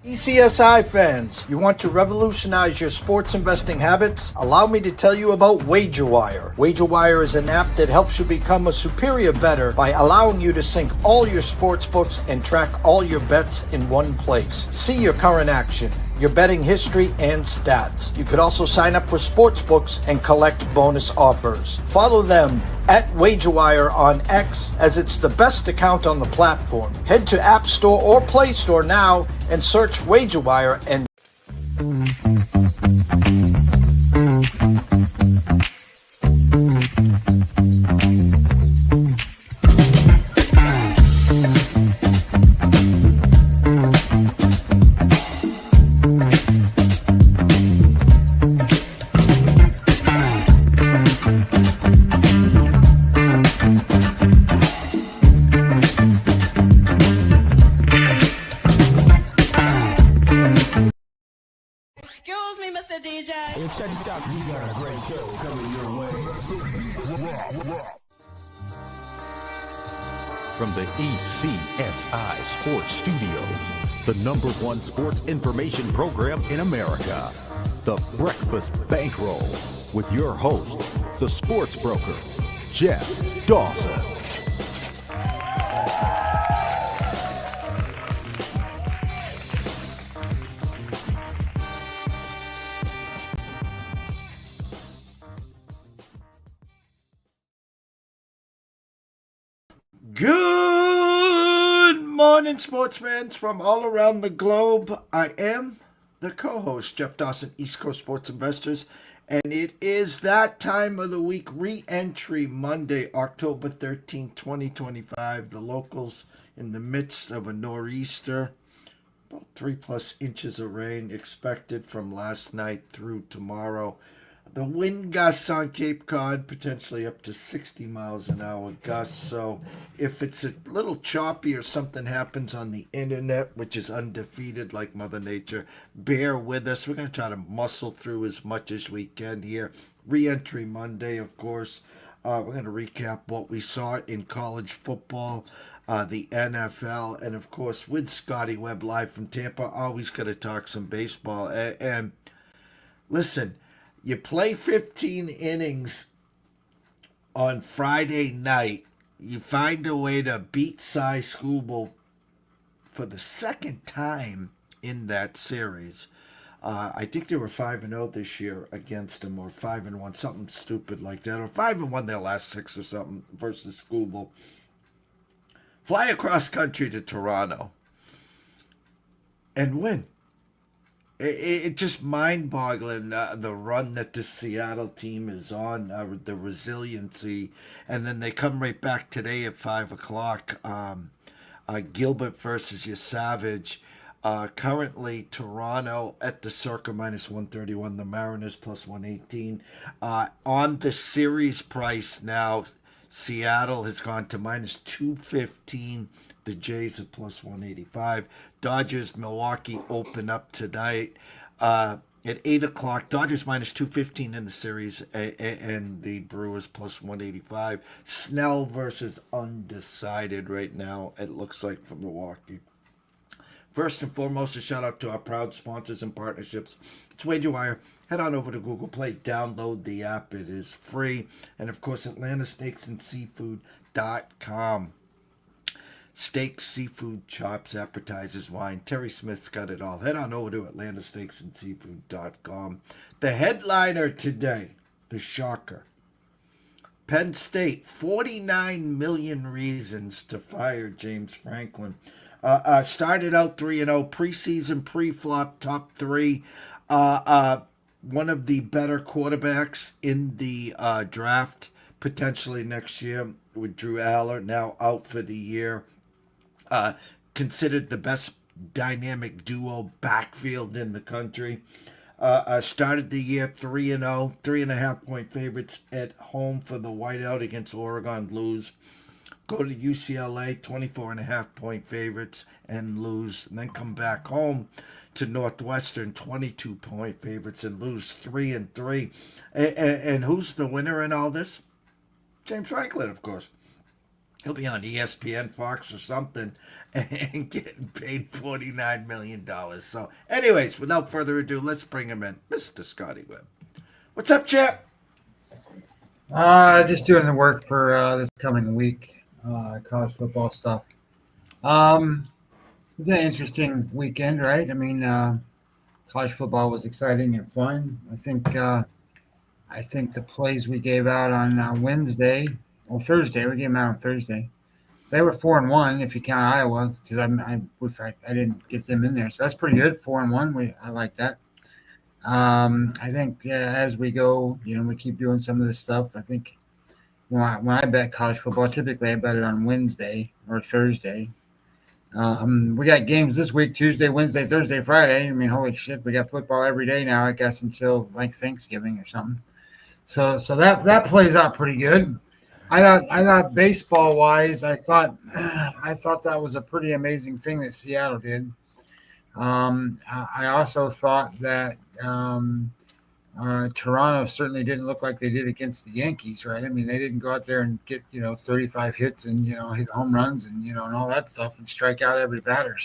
ECSI fans, you want to revolutionize your sports investing habits? Allow me to tell you about WagerWire. WagerWire is an app that helps you become a superior bettor by allowing you to sync all your sports books and track all your bets in one place. See your current action, your betting history, and stats. You could also sign up for sports books and collect bonus offers. Follow them at WagerWire on X, as it's the best account on the platform. Head to App Store or Play Store now and search WagerWire and Check this out, we got a great show coming your way. From the ECSI Sports Studios, the #1 sports information program in America, the Breakfast Bankroll, with your host, the sports broker, Jeff Dawson. Good morning, sports fans from all around the globe. I am the co-host, Jeff Dawson, East Coast Sports Investors, and it is that time of the week, re-entry Monday, October 13th, 2025. The locals in the midst of a nor'easter, about 3+ inches of rain expected from last night through tomorrow. The wind gusts on Cape Cod, potentially up to 60 miles an hour gusts. So if it's a little choppy or something happens on the internet, which is undefeated like Mother Nature, bear with us. We're going to try to muscle through as much as we can here. Re-entry Monday, of course. We're going to recap what we saw in college football, the NFL, and of course with Scotty Webb live from Tampa. Always going to talk some baseball. And listen, you play 15 innings on Friday night. You find a way to beat Cy Skubal for the second time in that series. I think they were 5-0 this year against him, or 5-1, something stupid like that, or 5-1 their last 6 or something versus Skubal. Fly across country to Toronto and win. It just mind-boggling, the run that the Seattle team is on, the resiliency, and then they come right back today at 5 o'clock. Gilbert versus your Savage. Currently, Toronto at the circa -131, the Mariners +118. On the series price now, Seattle has gone to -215. The Jays are +185. Dodgers, Milwaukee open up tonight at 8 o'clock. Dodgers -215 in the series, and the Brewers +185. Snell versus undecided right now, it looks like, for Milwaukee. First and foremost, a shout out to our proud sponsors and partnerships. It's WagerWire. Head on over to Google Play, download the app. It is free. And of course, AtlantaSteaksAndSeafood.com. Steaks, seafood, chops, appetizers, wine. Terry Smith's got it all. Head on over to AtlantaSteaksAndSeafood.com. The headliner today, the shocker. Penn State, 49 million reasons to fire James Franklin. Started out 3-0, preseason, pre-flop, top 3. One of the better quarterbacks in the draft, potentially next year, with Drew Aller, now out for the year. Considered the best dynamic duo backfield in the country. Started the year 3-0, 3.5-point favorites at home for the whiteout against Oregon, lose. Go to UCLA, 24.5-point favorites and lose. And then come back home to Northwestern, 22-point favorites and lose 3-3. And who's the winner in all this? James Franklin, of course. He'll be on ESPN, Fox, or something, and getting paid $49 million. So, anyways, without further ado, let's bring him in, Mr. Scotty Webb. What's up, champ? Just doing the work for this coming week, college football stuff. It was an interesting weekend, right? I mean, college football was exciting and fun. I think the plays we gave out on Wednesday or Thursday, we gave them out on Thursday. They were 4-1 if you count Iowa, because I didn't get them in there, so that's pretty good. 4-1, I like that. I think as we go, we keep doing some of this stuff. I think when I bet college football, typically I bet it on Wednesday or Thursday. We got games this week: Tuesday, Wednesday, Thursday, Friday. I mean, holy shit, we got football every day now, I guess, until like Thanksgiving or something. So that plays out pretty good. I thought baseball wise, I thought that was a pretty amazing thing that Seattle did. I also thought that Toronto certainly didn't look like they did against the Yankees, right? I mean, they didn't go out there and get 35 hits and hit home runs and and all that stuff and strike out every batter.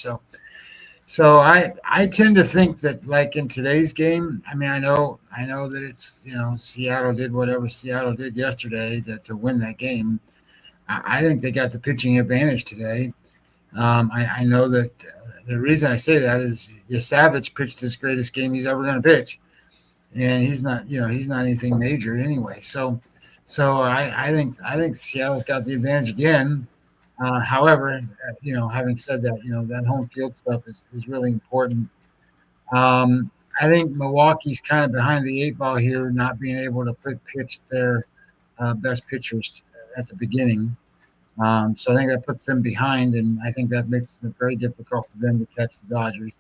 So I tend to think that, like, in today's game, I mean, I know that it's Seattle did whatever Seattle did yesterday to win that game. I think they got the pitching advantage today. I know that the reason I say that is Savage pitched his greatest game he's ever going to pitch, and he's not anything major anyway. So I think Seattle's got the advantage again. However, having said that, that home field stuff is really important. I think Milwaukee's kind of behind the eight ball here, not being able to pitch their best pitchers at the beginning. So I think that puts them behind, and I think that makes it very difficult for them to catch the Dodgers.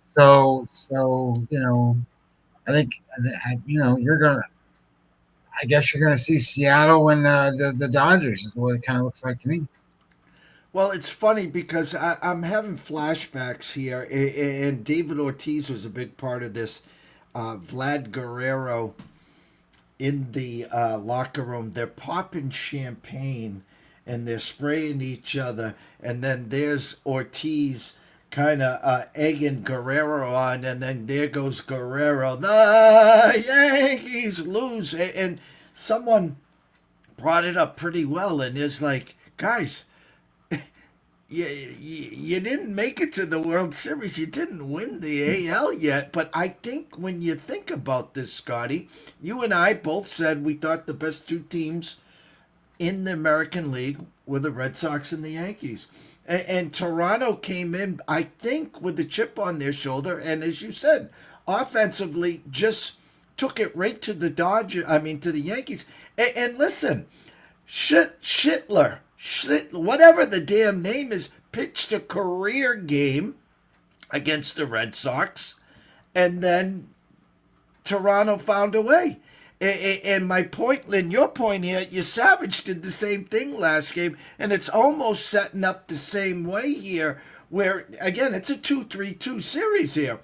So I think I guess you're gonna see Seattle win the Dodgers is what it kind of looks like to me. Well, it's funny because I'm having flashbacks here, and David Ortiz was a big part of this. Vlad Guerrero in the locker room, they're popping champagne and they're spraying each other, and then there's Ortiz kind of egging Guerrero on, and then there goes Guerrero. The Yankees lose, and someone brought it up pretty well, and it's like, guys, you didn't make it to the World Series. You didn't win the AL yet. But I think when you think about this, Scotty, you and I both said we thought the best two teams in the American League were the Red Sox and the Yankees. And Toronto came in, I think, with the chip on their shoulder. And as you said, offensively just took it right to the to the Yankees. And listen, Schittler, whatever the damn name is, pitched a career game against the Red Sox, and then Toronto found a way. And my point, Lynn, your point here, Savage did the same thing last game, and it's almost setting up the same way here, where, again, it's a 2-3-2 series here.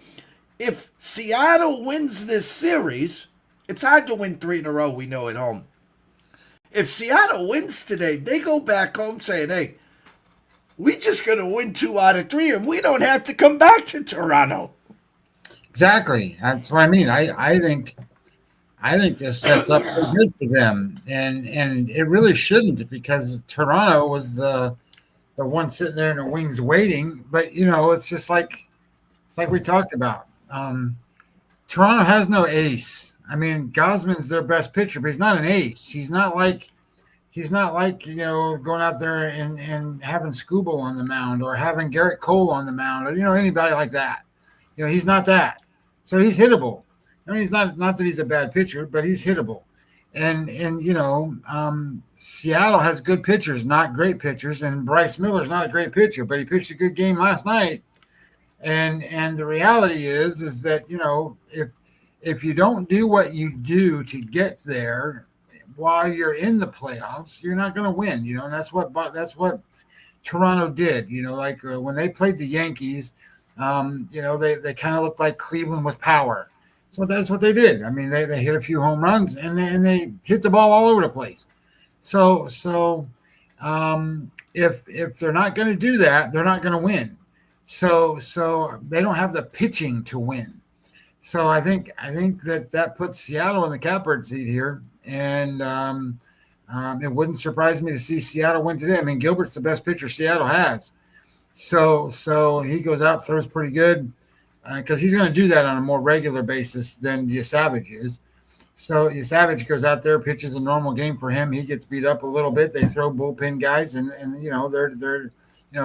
If Seattle wins this series, it's hard to win 3 in a row, we know, at home. If Seattle wins today, they go back home saying, hey, we're just going to win 2 out of 3, and we don't have to come back to Toronto. Exactly. That's what I mean. I think this sets up good for them, and it really shouldn't, because Toronto was the one sitting there in the wings waiting. But it's just like we talked about. Toronto has no ace. I mean, Gosman's their best pitcher, but he's not an ace. He's not like going out there and having Scoobo on the mound, or having Garrett Cole on the mound, or anybody like that. He's not that. So he's hittable. I mean, he's not that he's a bad pitcher, but he's hittable. And Seattle has good pitchers, not great pitchers, and Bryce Miller's not a great pitcher, but he pitched a good game last night. And the reality is that if you don't do what you do to get there while you're in the playoffs, you're not going to win. And that's what Toronto did. When they played the Yankees, they kind of looked like Cleveland with power. So that's what they did. I mean, they hit a few home runs, and they hit the ball all over the place. So If they're not going to do that, they're not going to win. So they don't have the pitching to win. So I think that puts Seattle in the catbird seat here, and it wouldn't surprise me to see Seattle win today. I mean, Gilbert's the best pitcher Seattle has, so he goes out, throws pretty good, because he's going to do that on a more regular basis than Savage is. So Savage goes out there, pitches a normal game for him. He gets beat up a little bit. They throw bullpen guys, and they're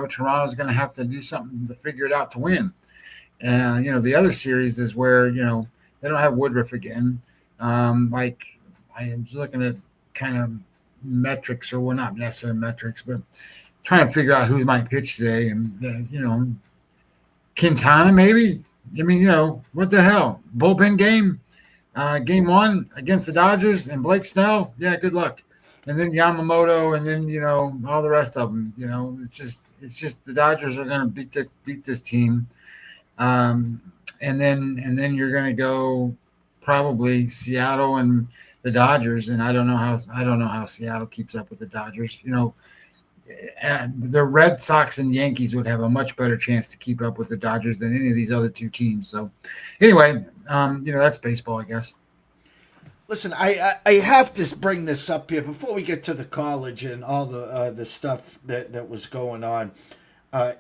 Toronto's going to have to do something to figure it out to win. And the other series is where they don't have Woodruff again. Like I was looking at kind of metrics, or well, not necessarily metrics, but trying to figure out who might pitch today. And Quintana maybe. I mean, what the hell? Bullpen game. Game 1 against the Dodgers and Blake Snell, yeah, good luck. And then Yamamoto, and then all the rest of them. It's just the Dodgers are going to beat this team, and then you're going to go probably Seattle and the Dodgers, and I don't know how Seattle keeps up with the Dodgers. The Red Sox and Yankees would have a much better chance to keep up with the Dodgers than any of these other two teams. So anyway, that's baseball, I guess. Listen, I have to bring this up here before we get to the college and all the stuff that was going on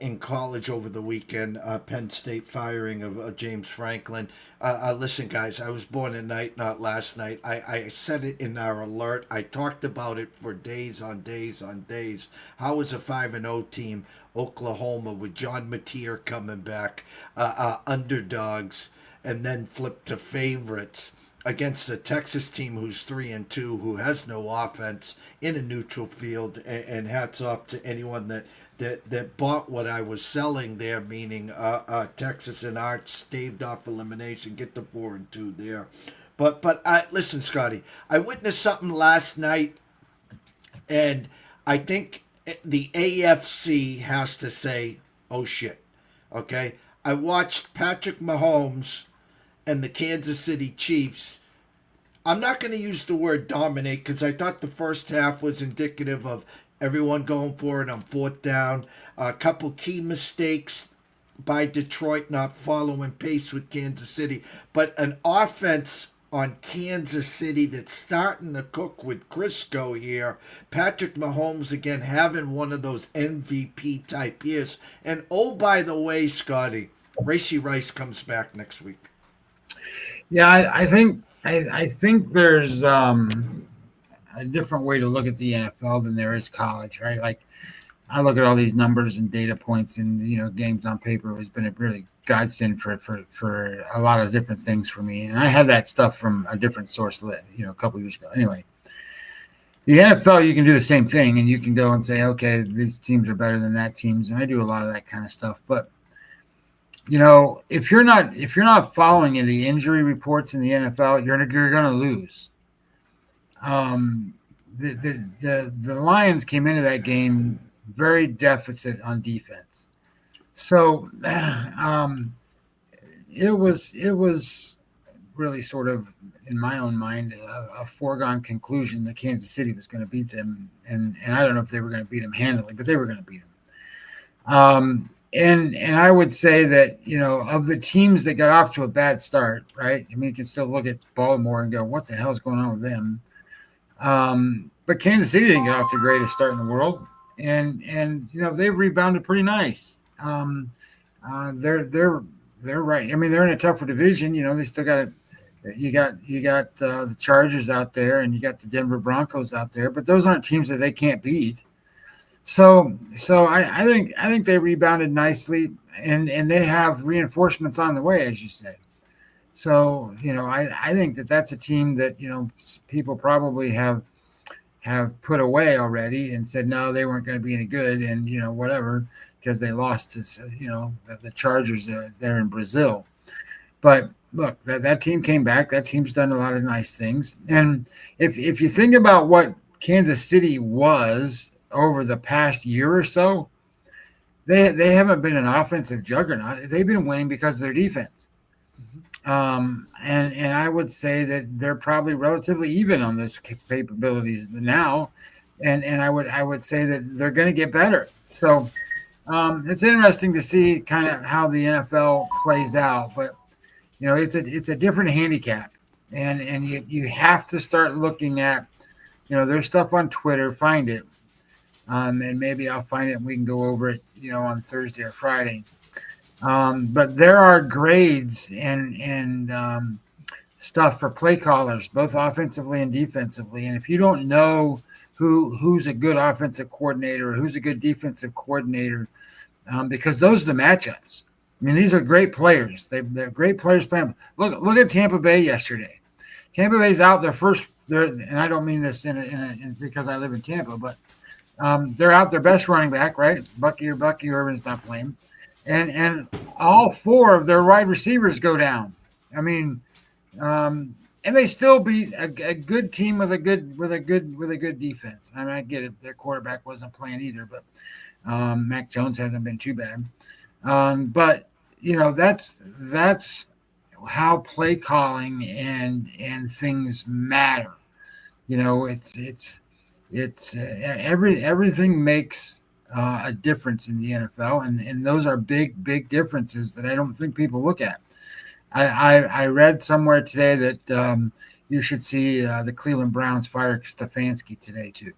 in college over the weekend. Penn State firing of James Franklin. Listen, guys, I was born at night, not last night. I said it in our alert. I talked about it for days on days on days. How was a 5-0 team, Oklahoma, with John Mateer coming back, underdogs, and then flipped to favorites against a Texas team who's 3-2, who has no offense in a neutral field, and hats off to anyone that bought what I was selling there, meaning Texas and Arch staved off elimination, get the 4-2 there. But listen, Scotty, I witnessed something last night, and I think the AFC has to say, oh shit, okay? I watched Patrick Mahomes and the Kansas City Chiefs. I'm not going to use the word dominate, because I thought the first half was indicative of everyone going for it on fourth down. A couple key mistakes by Detroit, not following pace with Kansas City. But an offense on Kansas City that's starting to cook with Crisco here. Patrick Mahomes, again, having one of those MVP type years. And oh, by the way, Scotty, Racey Rice comes back next week. Yeah, I think there's a different way to look at the NFL than there is college, right? Like, I look at all these numbers and data points, and games on paper has been a really godsend for a lot of different things for me. And I had that stuff from a different source, a couple years ago. Anyway, the NFL, you can do the same thing, and you can go and say, okay, these teams are better than that teams, and I do a lot of that kind of stuff, but if you're not following the injury reports in the NFL, you're going to lose. The Lions came into that game very deficit on defense, so it was really sort of, in my own mind, a foregone conclusion that Kansas City was going to beat them, and I don't know if they were going to beat them handily, but they were going to beat them. And I would say that, of the teams that got off to a bad start, right? I mean, you can still look at Baltimore and go, what the hell is going on with them? But Kansas City didn't get off the greatest start in the world. And they've rebounded pretty nice. They're right. I mean, they're in a tougher division. They still got you got the Chargers out there, and you got the Denver Broncos out there, but those aren't teams that they can't beat. So I think they rebounded nicely, and they have reinforcements on the way, as you said. So I think that's a team that people probably have put away already and said no, they weren't going to be any good, and whatever, because they lost to the Chargers there in Brazil. But look, that team came back. That team's done a lot of nice things, and if you think about what Kansas City was over the past year or so, they haven't been an offensive juggernaut. They've been winning because of their defense. And I would say that they're probably relatively even on those capabilities now, and I would say that they're going to get better. So it's interesting to see kind of how the NFL plays out, but it's a different handicap, and you have to start looking at there's stuff on Twitter. Find it, and maybe I'll find it and we can go over it on Thursday or Friday. But there are grades and stuff for play callers, both offensively and defensively. And if you don't know who's a good offensive coordinator or who's a good defensive coordinator, because those are the matchups. I mean, these are great players. They're great players playing. Look at Tampa Bay yesterday. Tampa Bay's out their first. And I don't mean this in because I live in Tampa, but they're out their best running back, right? Bucky Irvin's not playing, and all four of their wide receivers go down. I mean, and they still beat a good team with a good defense. I mean, I get it. Their quarterback wasn't playing either, but Mac Jones hasn't been too bad. But that's how play calling and things matter. Everything makes a difference in the NFL, and those are big differences that I don't think people look at. I read somewhere today that you should see the Cleveland Browns fire Stefanski today too.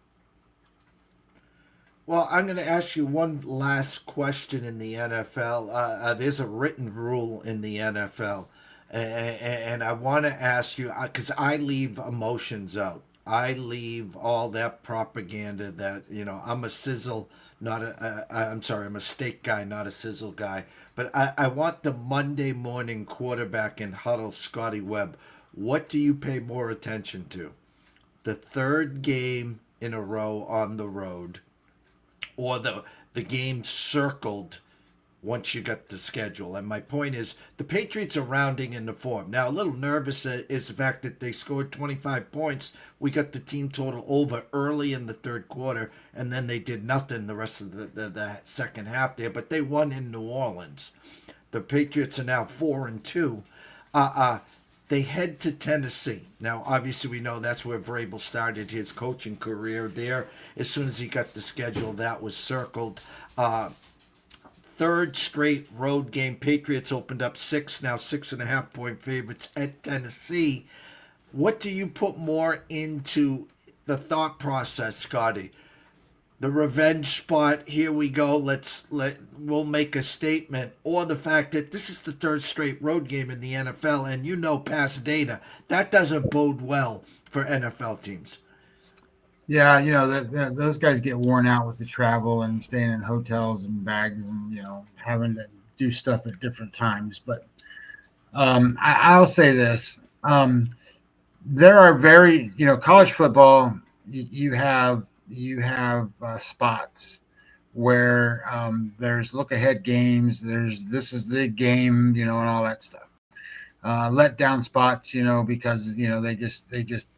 Well, I'm going to ask you one last question in the NFL. There's a written rule in the NFL, and I want to ask you, because I leave emotions out. I leave all that propaganda that, I'm a sizzle, I'm a steak guy, not a sizzle guy. But I want the Monday morning quarterback in huddle, Scotty Webb. What do you pay more attention to? The third game in a row on the road, or the game circled once you got the schedule? And my point is, the Patriots are rounding in the form. Now, a little nervous is the fact that they scored 25 points. We got the team total over early in the third quarter, and then they did nothing the rest of the second half there. But they won in New Orleans. The Patriots are now 4-2. They head to Tennessee. Now, obviously, we know that's where Vrabel started his coaching career there. As soon as he got the schedule, that was circled. Third straight road game. Patriots opened up 6.5 point favorites at Tennessee. What do you put more into the thought process, Scotty? The revenge spot, here we go, we'll make a statement, or the fact that this is the third straight road game in the NFL, and past data, that doesn't bode well for NFL teams. Yeah, those guys get worn out with the travel and staying in hotels and bags and, having to do stuff at different times. But I'll say this. There are very, college football, you have spots where there's look ahead games, this is the game, and all that stuff. Let down spots, because they just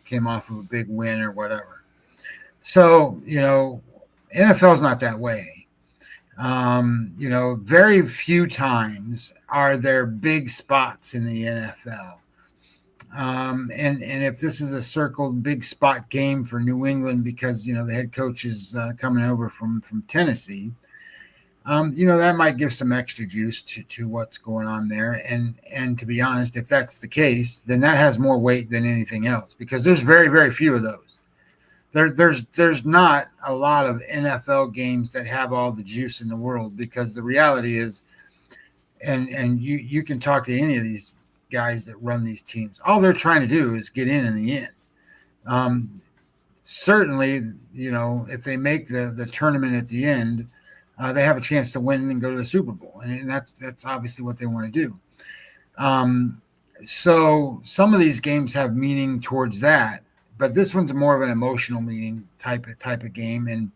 came off of a big win or whatever. So NFL's not that way. Very few times are there big spots in the NFL. And if this is a circled big spot game for New England because the head coach is coming over from Tennessee, that might give some extra juice to what's going on there. And to be honest, if that's the case, then that has more weight than anything else, because there's very, very few of those. There's not a lot of NFL games that have all the juice in the world, because the reality is, and you can talk to any of these guys that run these teams, all they're trying to do is get in the end. Certainly, if they make the tournament at the end, they have a chance to win and go to the Super Bowl, and that's obviously what they want to do. So some of these games have meaning towards that, but this one's more of an emotional meaning type of game. And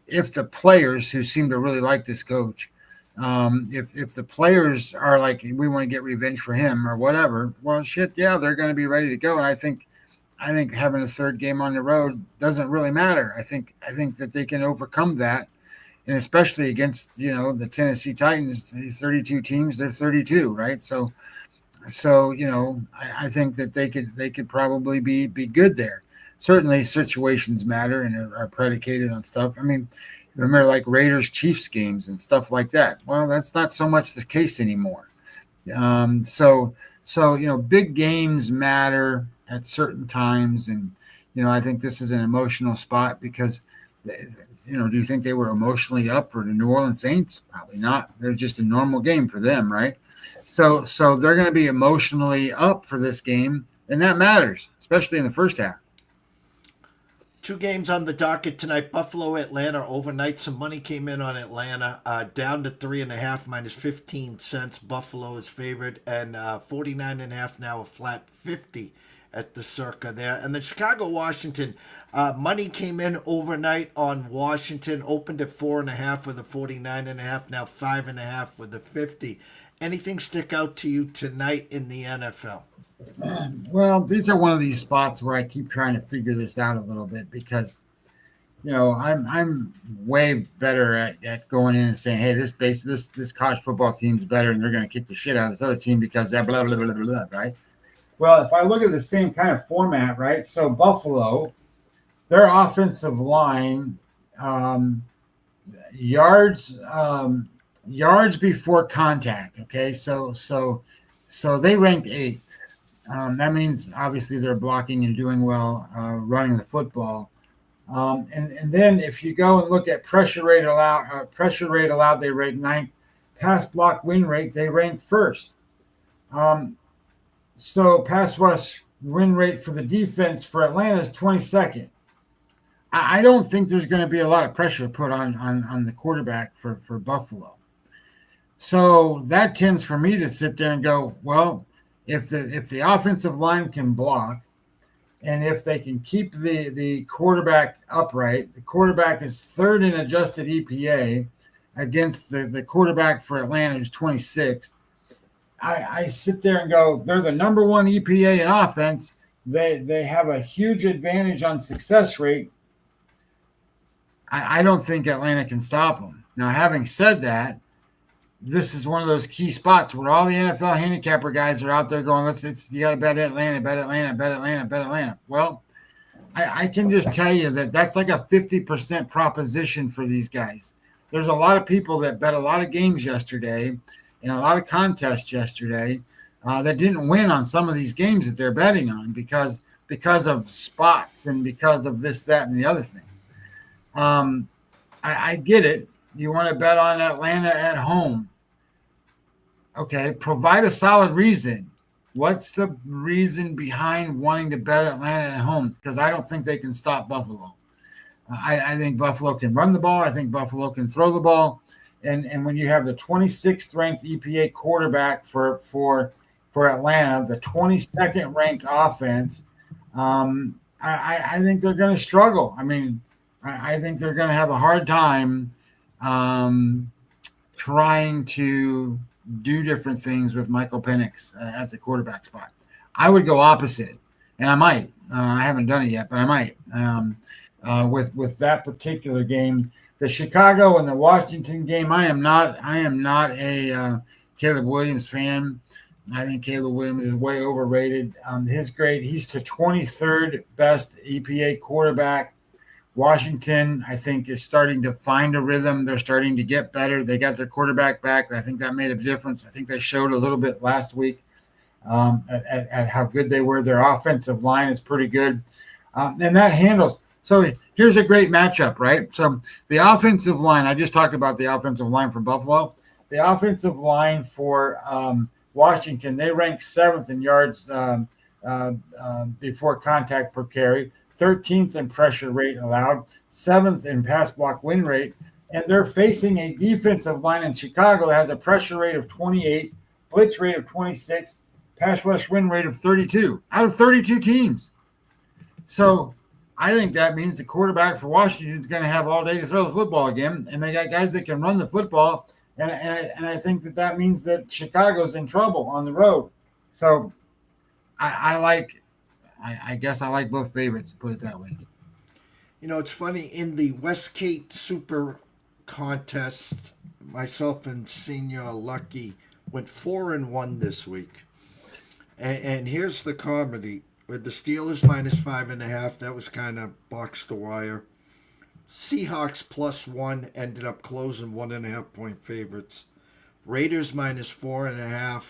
if the players who seem to really like this coach, if the players are like, we want to get revenge for him or whatever, well, shit, yeah, they're going to be ready to go. And I think having a third game on the road doesn't really matter. I think that they can overcome that, and especially against the Tennessee Titans, these 32 teams, they're 32, right? So I think that they could probably be good there. certainly situations matter and are predicated on stuff. I mean, remember like Raiders Chiefs games and stuff like that. Well, that's not so much the case anymore. So big games matter at certain times, and I think this is an emotional spot because do you think they were emotionally up for the New Orleans Saints? Probably not. They're just a normal game for them, right? So they're going to be emotionally up for this game, and that matters, especially in the first half. Two games on the docket tonight. Buffalo, Atlanta overnight. Some money came in on Atlanta, down to 3.5 minus 15 cents. Buffalo is favored, and 49.5 now, a flat 50 at the circa there. And the Chicago, Washington, money came in overnight on Washington, opened at 4.5 with a 49.5, now 5.5 with a 50. Anything stick out to you tonight in the NFL? Well, these are one of these spots where I keep trying to figure this out a little bit because, I'm way better at going in and saying, hey, this college football team's better and they're going to kick the shit out of this other team because that blah, blah, blah, blah, blah, right? Well, if I look at the same kind of format, right? So Buffalo, their offensive line, yards before contact. Okay, so they rank 8th. That means obviously they're blocking and doing well running the football. And then if you go and look at pressure rate allowed, they rank 9th. Pass block win rate, they rank 1st. So pass rush win rate for the defense for Atlanta is 22nd. I don't think there's going to be a lot of pressure put on the quarterback for Buffalo. So that tends for me to sit there and go, well, if the offensive line can block and if they can keep the quarterback upright, the quarterback is 3rd in adjusted EPA against the quarterback for Atlanta who's 26th. I sit there and go, they're the number 1 EPA in offense. They have a huge advantage on success rate. I don't think Atlanta can stop them. Now, having said that, this is one of those key spots where all the NFL handicapper guys are out there going, you got to bet Atlanta, bet Atlanta, bet Atlanta, bet Atlanta. Well, I can just tell you that's like a 50% proposition for these guys. There's a lot of people that bet a lot of games yesterday and a lot of contests yesterday that didn't win on some of these games that they're betting on because of spots and because of this, that, and the other thing. I get it. You want to bet on Atlanta at home. Okay, provide a solid reason. What's the reason behind wanting to bet Atlanta at home? Because I don't think they can stop Buffalo. I think Buffalo can run the ball. I think Buffalo can throw the ball. And when you have the 26th ranked EPA quarterback for Atlanta, the 22nd ranked offense, I think they're going to struggle. I mean, I think they're going to have a hard time trying to do different things with Michael Penix as the quarterback spot. I would go opposite, and I might. I haven't done it yet, but I might. With that particular game, the Chicago and the Washington game, I am not a Caleb Williams fan. I think Caleb Williams is way overrated. His grade, he's the 23rd best EPA quarterback. Washington, I think, is starting to find a rhythm. They're starting to get better. They got their quarterback back. I think that made a difference. I think they showed a little bit last week at how good they were. Their offensive line is pretty good. And that handles. So here's a great matchup, right? So the offensive line, I just talked about the offensive line for Buffalo. The offensive line for Washington, they rank 7th in yards before contact per carry. 13th in pressure rate allowed, 7th in pass block win rate, and they're facing a defensive line in Chicago that has a pressure rate of 28, blitz rate of 26, pass rush win rate of 32 out of 32 teams. So I think that means the quarterback for Washington is going to have all day to throw the football again, and they got guys that can run the football, and I think that means that Chicago's in trouble on the road. So I guess I like both favorites, put it that way. You know, it's funny, in the Westgate Super Contest, myself and Senior Lucky went 4-1 this week. And here's the comedy. with the Steelers minus 5.5. That was kind of box to wire. Seahawks +1 ended up closing 1.5-point favorites. Raiders minus 4.5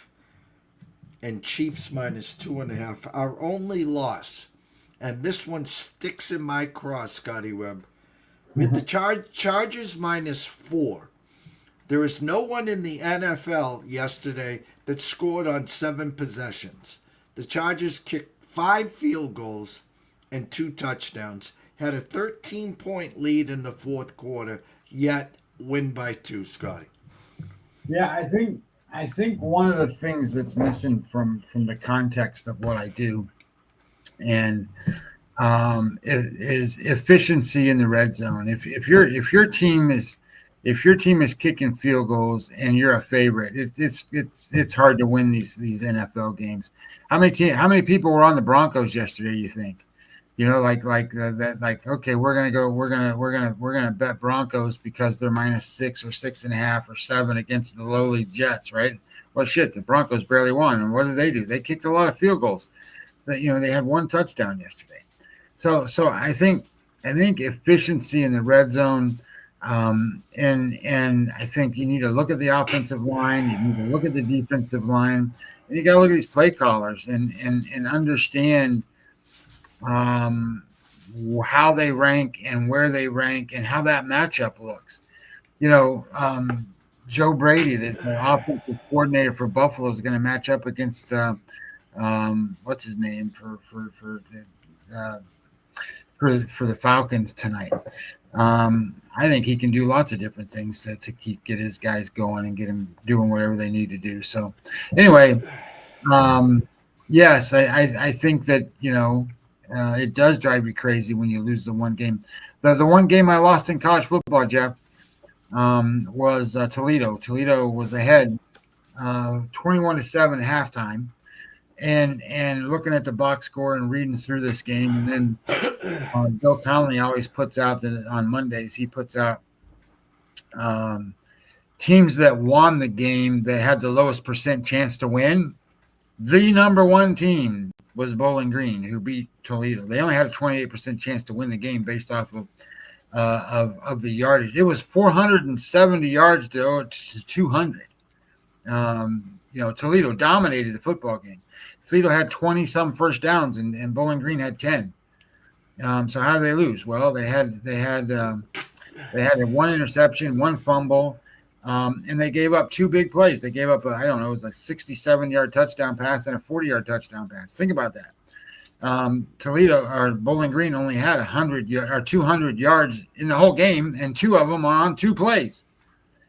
and Chiefs minus 2.5. Our only loss, and this one sticks in my craw, Scotty Webb, with the Chargers minus 4. There is no one in the NFL yesterday that scored on 7 possessions. The Chargers kicked 5 field goals and 2 touchdowns, had a 13-point lead in the fourth quarter, yet win by 2, Scotty. Yeah, I think one of the things that's missing from the context of what I do, and is efficiency in the red zone. If your team is kicking field goals and you're a favorite, it's hard to win these NFL games. How many people were on the Broncos yesterday, you think? You know, like okay, we're gonna bet Broncos because they're minus 6 or 6.5 or 7 against the lowly Jets, right? Well, shit, the Broncos barely won, and what did they do? They kicked a lot of field goals. They had 1 touchdown yesterday. So I think efficiency in the red zone, and I think you need to look at the offensive line, you need to look at the defensive line, and you got to look at these play callers and understand how they rank and where they rank and how that matchup looks. Joe Brady, the offensive coordinator for Buffalo, is going to match up against what's his name for the Falcons tonight. I think he can do lots of different things to get his guys going and get them doing whatever they need to do. So anyway, yes, I think that, it does drive you crazy when you lose the one game. The one game I lost in college football, Jeff, was Toledo. Toledo was ahead 21-7 at halftime. And looking at the box score and reading through this game, and then Bill Connolly always puts out that on Mondays he puts out teams that won the game that had the lowest percent chance to win. The number 1 team was Bowling Green, who beat Toledo. They only had a 28% chance to win the game based off of the yardage. It was 470 yards to 200. Toledo dominated the football game. Toledo had 20-some first downs, and Bowling Green had 10. So how did they lose? Well, they had 1 interception, 1 fumble, and they gave up 2 big plays. They gave up it was like 67-yard touchdown pass and a 40-yard touchdown pass. Think about that. Toledo or Bowling Green only had 200 yards in the whole game, and 2 of them on 2 plays.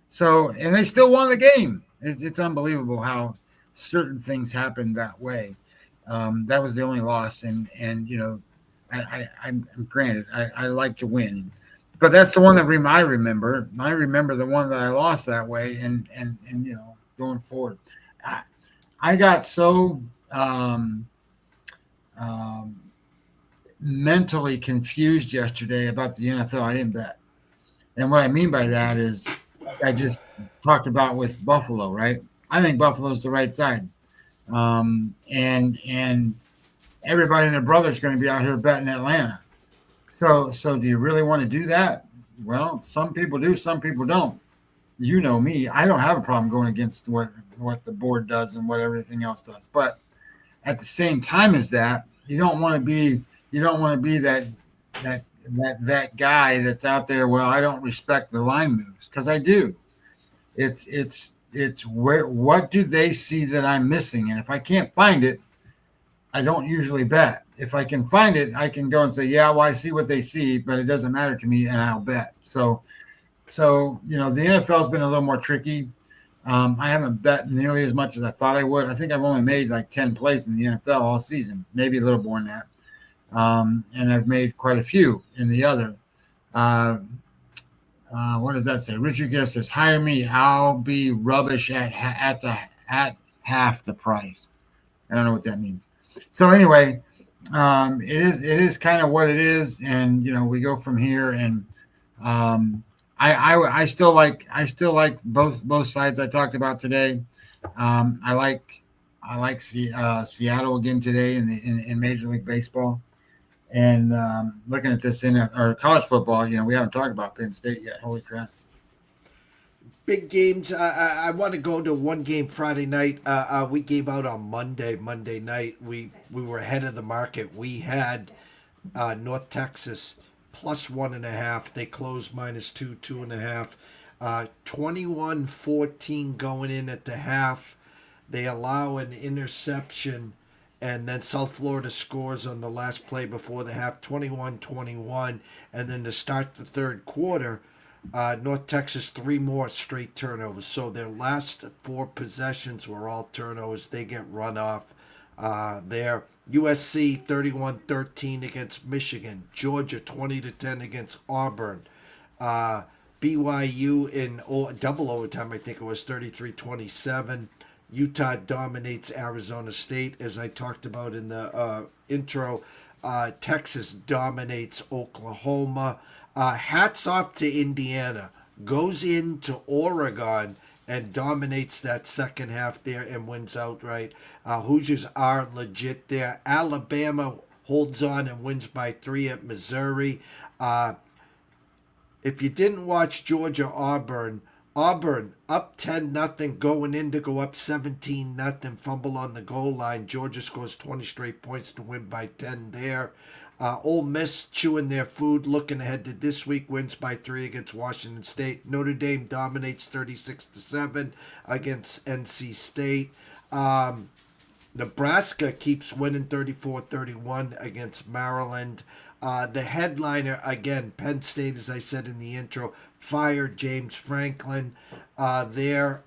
So, and they still won the game. It's unbelievable how certain things happen that way. That was the only loss, and I'm granted I like to win, but that's the one that I remember. I remember the one that I lost that way, and going forward, I got so mentally confused yesterday about the NFL. I didn't bet, and what I mean by that is I just talked about with Buffalo, right? I think Buffalo's the right side. And everybody and their brother is going to be out here betting Atlanta. So do you really want to do that? Well, some people do, some people don't. You know me. I don't have a problem going against what the board does and what everything else does. But at the same time as that, you don't want to be that guy that's out there. Well, I don't respect the line moves, because I do. It's what do they see that I'm missing? And if I can't find it, I don't usually bet. If I can find it, I can go and say, yeah, well, I see what they see, but it doesn't matter to me, and I'll bet. So the NFL's been a little more tricky. I haven't bet nearly as much as I thought I would. I think I've only made like 10 plays in the NFL all season, maybe a little more than that. And I've made quite a few in the other. What does that say? Richard Gill says, hire me. I'll be rubbish at half the price. I don't know what that means. So anyway, it is kind of what it is. And, we go from here, and I still like both sides I talked about today. I like Seattle again today in Major League Baseball. And looking at this in our college football, we haven't talked about Penn State yet. Holy crap! Big games. I want to go to one game Friday night. We gave out on Monday night. We were ahead of the market. We had North Texas plus 1.5. They closed -2, 2.5. 21-14 going in at the half. They allow an interception, and then South Florida scores on the last play before the half, 21-21. And then to start the third quarter, North Texas 3 more straight turnovers. So their last 4 possessions were all turnovers. They get run off there. USC 31-13 against Michigan. Georgia 20-10 against Auburn. BYU in double overtime, I think it was 33-27. Utah dominates Arizona State, as I talked about in the intro. Texas dominates Oklahoma. Hats off to Indiana. Goes into Oregon and dominates that second half there and wins outright. Hoosiers are legit there. Alabama holds on and wins by 3 at Missouri. If you didn't watch Georgia-Auburn, Auburn up 10-0 going in to go up 17-0. Fumble on the goal line. Georgia scores 20 straight points to win by 10 there. Ole Miss chewing their food, looking ahead to this week, wins by 3 against Washington State. Notre Dame dominates 36-7 against NC State. Nebraska keeps winning 34-31 against Maryland. The headliner, again, Penn State, as I said in the intro, fired James Franklin there.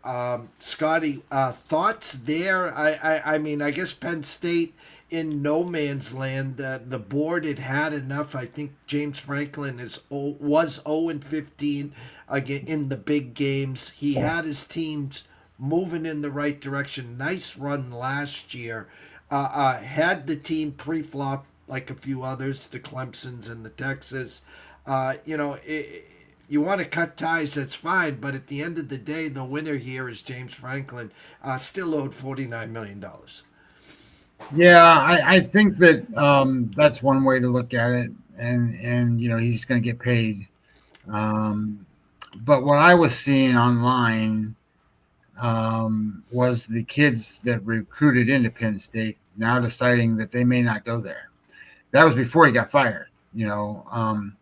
Scotty, thoughts there? I mean, I guess Penn State in no man's land. The board had enough. I think James Franklin was 0-15 again in the big games. He had his teams moving in the right direction. Nice run last year. Had the team pre-flop like a few others, the Clemsons and the Texas. You want to cut ties, that's fine. But at the end of the day, the winner here is James Franklin, still owed $49 million. Yeah, I think that that's one way to look at it, and he's going to get paid. But what I was seeing online was the kids that recruited into Penn State now deciding that they may not go there. That was before he got fired, and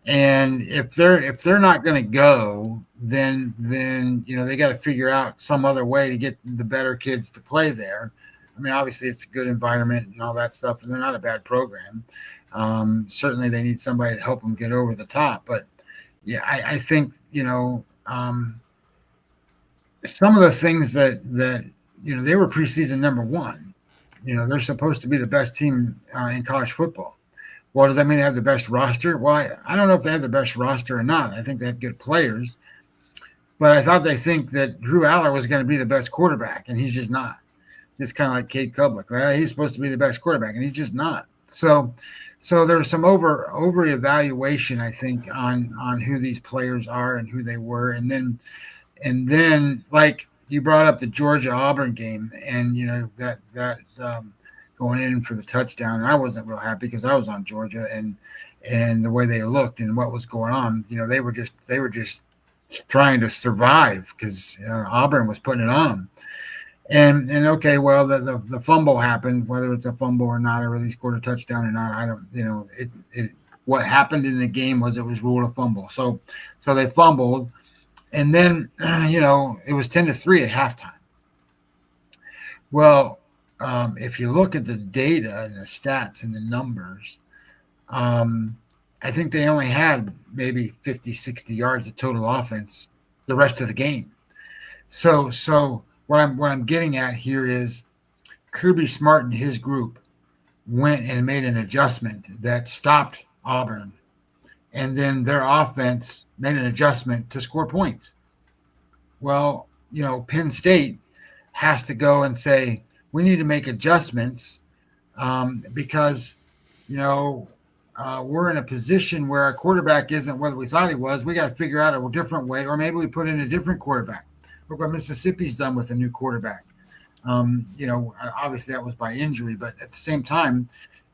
if they're not going to go, then they got to figure out some other way to get the better kids to play there. I mean, obviously it's a good environment and all that stuff, and they're not a bad program. Certainly they need somebody to help them get over the top. But yeah, I think, some of the things that they were preseason number 1. They're supposed to be the best team in college football. Well, does that mean they have the best roster? Well, I don't know if they have the best roster or not. I think they have good players. But I thought they think that Drew Aller was going to be the best quarterback, and he's just not. It's kind of like Cade Kublik. Right? He's supposed to be the best quarterback, and he's just not. So there's some over evaluation, I think, on who these players are and who they were. And then like you brought up the Georgia Auburn game, and that going in for the touchdown. And I wasn't real happy because I was on Georgia, and the way they looked and what was going on. They were just trying to survive because Auburn was putting it on them. And okay, well, the fumble happened, whether it's a fumble or not, or they scored a touchdown or not. I don't, what happened in the game was it was ruled a fumble. So they fumbled, and then it was 10-3 at halftime. Well, if you look at the data and the stats and the numbers, I think they only had maybe 50, 60 yards of total offense the rest of the game. So what I'm getting at here is Kirby Smart and his group went and made an adjustment that stopped Auburn, and then their offense made an adjustment to score points. Well, Penn State has to go and say, we need to make adjustments because, we're in a position where our quarterback isn't what we thought he was. We got to figure out a different way, or maybe we put in a different quarterback. Look what Mississippi's done with a new quarterback. Obviously that was by injury, but at the same time,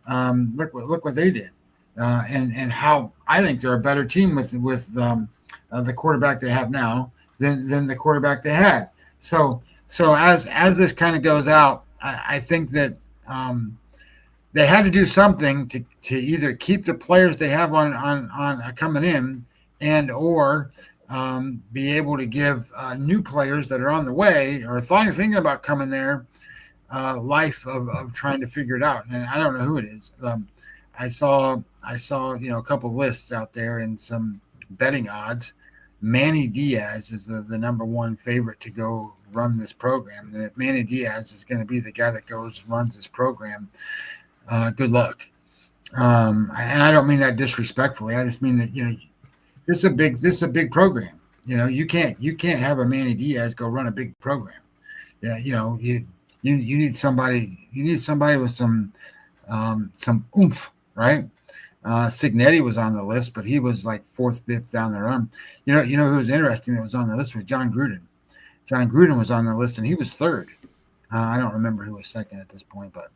look what they did, and how I think they're a better team with the quarterback they have now than the quarterback they had. So as this kind of goes out, I think that they had to do something to either keep the players they have on coming in, and or be able to give new players that are on the way or thinking about coming there life of trying to figure it out. And I don't know who it is. I saw a couple lists out there and some betting odds. Manny Diaz is the number one favorite to go run this program. And if Manny Diaz is going to be the guy that runs this program, good luck. And I don't mean that disrespectfully. I just mean that this is a big program. You can't have a Manny Diaz go run a big program. Yeah, you need somebody with some oomph, right? Signetti was on the list, but he was like fourth, fifth down the run. Who was interesting that was on the list was John Gruden. John Gruden was on the list, and he was third. I don't remember who was second at this point, but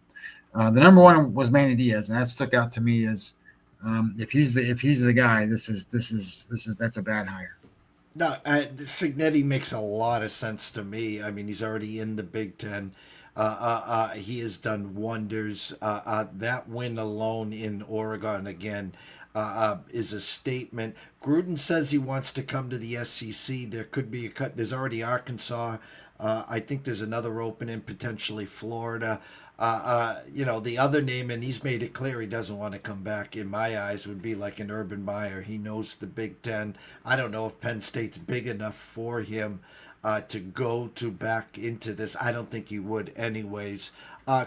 the number one was Manny Diaz, and that stuck out to me as if he's the guy, that's a bad hire. No, Signetti makes a lot of sense to me. I mean, he's already in the Big Ten. He has done wonders. That win alone in Oregon again is a statement. Gruden says he wants to come to the SEC. There could be a cut. There's already Arkansas. I think there's another opening, potentially Florida. The other name, and he's made it clear he doesn't want to come back, in my eyes, would be like an Urban Meyer. He knows the Big Ten. I don't know if Penn State's big enough for him to go to back into this. I don't think he would anyways.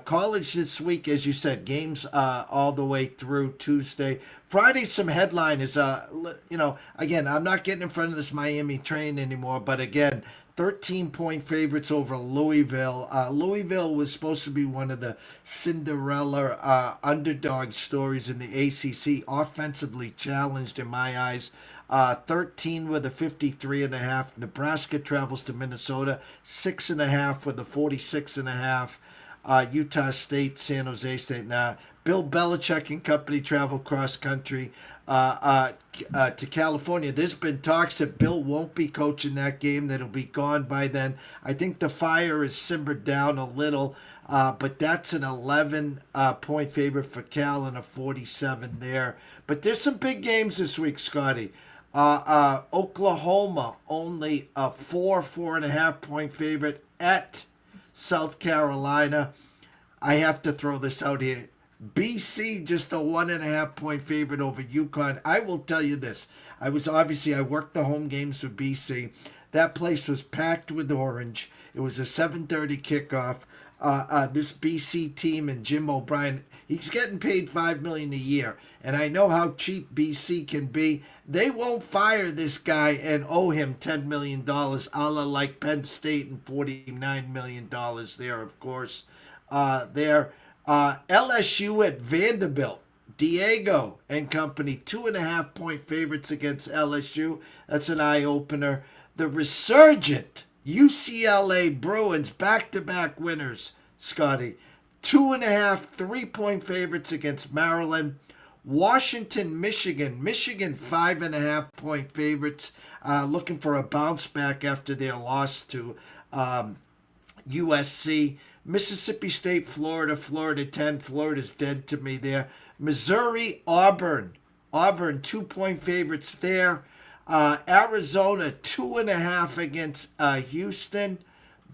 College this week, as you said, games all the way through Tuesday. Friday, some headline is, again, I'm not getting in front of this Miami train anymore, but again, 13-point favorites over Louisville. Louisville was supposed to be one of the Cinderella underdog stories in the ACC, offensively challenged in my eyes. 13 with a 53.5. Nebraska travels to Minnesota, 6.5 with a 46.5. Utah State, San Jose State. Now, Bill Belichick and company travel cross country to California. There's been talks that Bill won't be coaching that game, that he'll be gone by then. I think the fire is simmered down a little, but that's an 11-point favorite for Cal and a 47 there. But there's some big games this week, Scotty. Oklahoma, only a 4.5-point favorite at South Carolina. I have to throw this out here. BC, just a 1.5-point favorite over UConn. I will tell you this. I worked the home games for BC. That place was packed with orange. It was a 7:30 kickoff. This BC team and Jim O'Brien, he's getting paid $5 million a year. And I know how cheap BC can be. They won't fire this guy and owe him $10 million, a la like Penn State and $49 million there, of course. LSU at Vanderbilt. Diego and company, 2.5-point favorites against LSU. That's an eye-opener. The resurgent UCLA Bruins, back-to-back winners, Scotty. 2.5, 3-point favorites against Maryland. Washington, Michigan. Michigan, 5.5-point favorites. Looking for a bounce back after their loss to USC. Mississippi State, Florida. Florida 10. Florida's dead to me there. Missouri, Auburn. Auburn, 2-point favorites there. Arizona, 2.5 against Houston.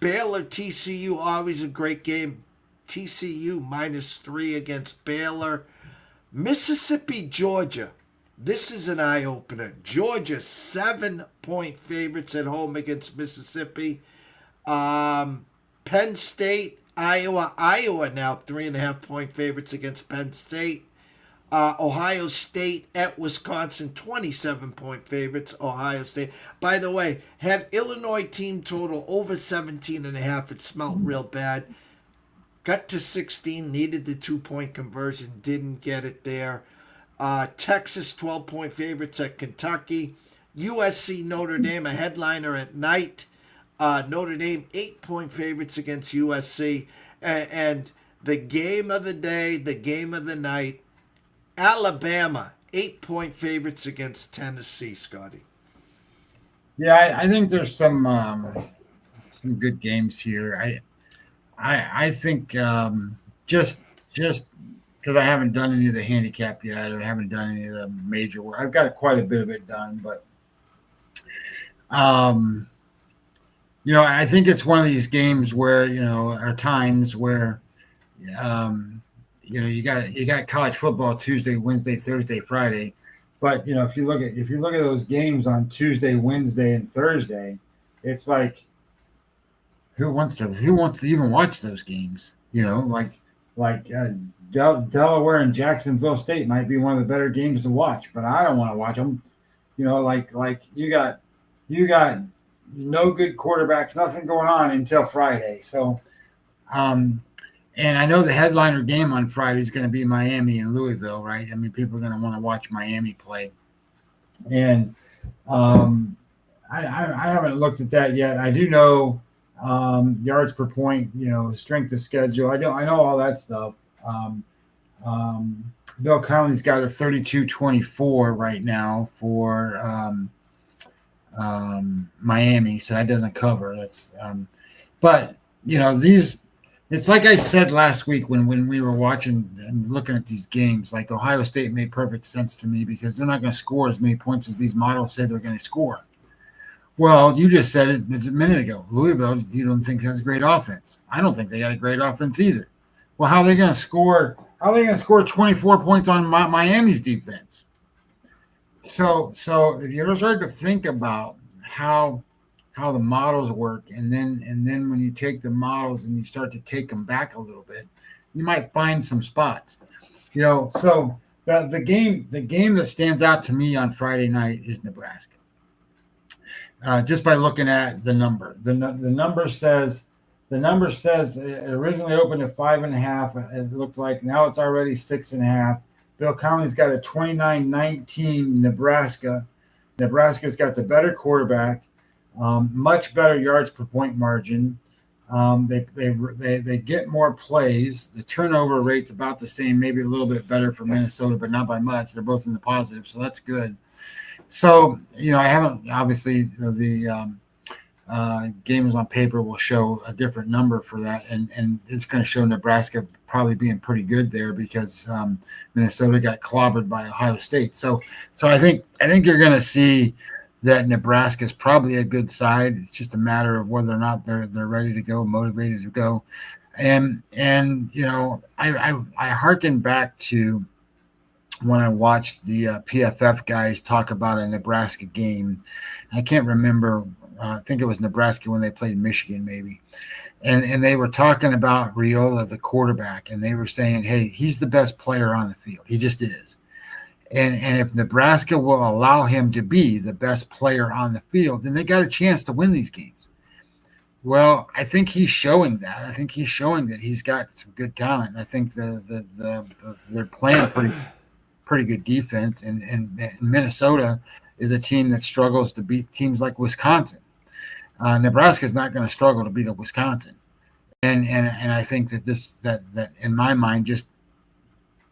Baylor, TCU, always a great game. TCU -3 against Baylor. Mississippi, Georgia. This is an eye-opener. Georgia, 7-point favorites at home against Mississippi. Penn State, Iowa. Iowa now 3.5-point favorites against Penn State. Ohio State at Wisconsin, 27-point favorites. Ohio State. By the way, had Illinois team total over 17.5. It smelled real bad. Got to 16, needed the 2-point conversion, didn't get it there. Texas, 12-point favorites at Kentucky. USC, Notre Dame, a headliner at night. Notre Dame 8-point favorites against USC, and the game of the day, the game of the night, Alabama 8-point favorites against Tennessee. Scotty. Yeah, I think there's some good games here. I think just because I haven't done any of the handicap yet, or haven't done any of the major work. I've got quite a bit of it done, but I think it's one of these games where are times where you got college football Tuesday, Wednesday, Thursday, Friday, but if you look at those games on Tuesday, Wednesday, and Thursday, it's like who wants to even watch those games? Delaware and Jacksonville State might be one of the better games to watch, but I don't want to watch them. Like you got no good quarterbacks, nothing going on until Friday. So, and I know the headliner game on Friday is going to be Miami and Louisville, right? I mean, people are going to want to watch Miami play, and I haven't looked at that yet. I do know yards per point, strength of schedule. I know all that stuff. Bill Connelly's got a 32-24 right now for Miami, so that doesn't cover. That's but it's like I said last week when we were watching and looking at these games, like Ohio State made perfect sense to me because they're not going to score as many points as these models say they're going to score. Well, you just said it a minute ago. Louisville, you don't think has a great offense. I don't think they got a great offense either. Well, how are they going to score? How are they going to score 24 points on Miami's defense? So if you start to think about how the models work, and then when you take the models and you start to take them back a little bit, you might find some spots. So the game that stands out to me on Friday night is Nebraska. Just by looking at the number, the number says it originally opened at 5.5. It looked like now it's already 6.5. Bill Connelly's got a 29-19 Nebraska. Nebraska's got the better quarterback, much better yards per point margin. They get more plays. The turnover rate's about the same, maybe a little bit better for Minnesota, but not by much. They're both in the positive, so that's good. So, I haven't, obviously, the games on paper will show a different number for that, and it's going to show Nebraska probably being pretty good there because Minnesota got clobbered by Ohio State. So I think you're going to see that Nebraska is probably a good side. It's just a matter of whether or not they're ready to go, motivated to go, and I hearken back to when I watched the PFF guys talk about a Nebraska game. I can't remember. I think it was Nebraska when they played Michigan, maybe. And they were talking about Riola, the quarterback, and they were saying, hey, he's the best player on the field. He just is. And if Nebraska will allow him to be the best player on the field, then they got a chance to win these games. Well, I think he's showing that. I think he's showing that he's got some good talent. I think they're playing pretty good defense, and Minnesota is a team that struggles to beat teams like Wisconsin. Nebraska is not going to struggle to beat a Wisconsin, and I think that in my mind, just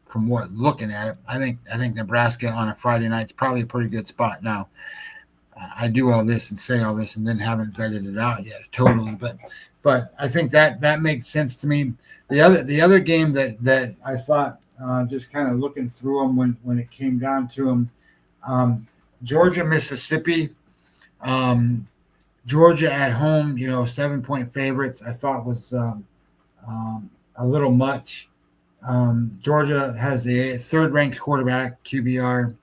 from what looking at it, I think Nebraska on a Friday night is probably a pretty good spot. Now, I do all this and say all this and then haven't vetted it out yet totally, but I think that makes sense to me. The other game that I thought, just kind of looking through them when it came down to them, Georgia, Mississippi. Georgia at home, 7-point favorites, I thought was a little much. Georgia has the third-ranked quarterback, QBR.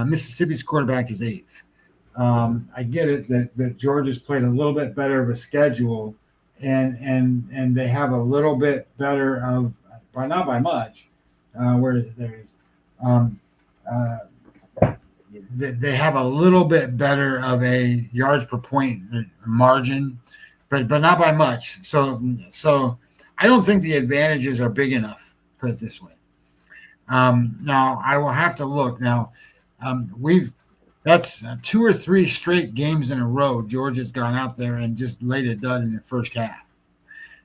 Mississippi's quarterback is 8th. I get it that Georgia's played a little bit better of a schedule, and they have a little bit better of, not by much. Where is it? There it is. They have a little bit better of a yards per point margin, but not by much. So I don't think the advantages are big enough, put it this way. Now I will have to look. Now we've That's 2 or 3 straight games in a row. Georgia's gone out there and just laid a dud in the first half.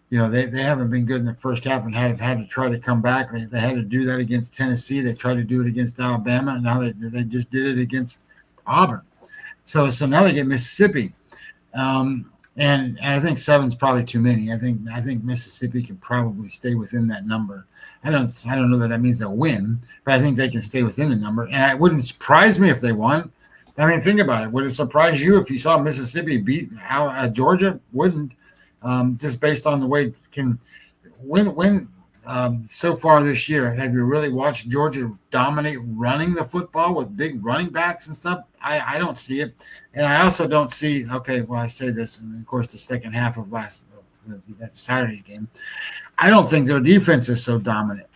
They haven't been good in the first half and have had to try to come back. They had to do that against Tennessee. They tried to do it against Alabama, and now they just did it against Auburn. So now they get Mississippi, and I think 7's probably too many. I think Mississippi can probably stay within that number. I don't know that means they'll win, but I think they can stay within the number. And it wouldn't surprise me if they won. I mean, think about it. Would it surprise you if you saw Mississippi beat Georgia? Wouldn't. Just based on the way it can win so far this year. Have you really watched Georgia dominate running the football with big running backs and stuff? I don't see it. And I also don't see, I say this, and of course the second half of Saturday's game, I don't think their defense is so dominant.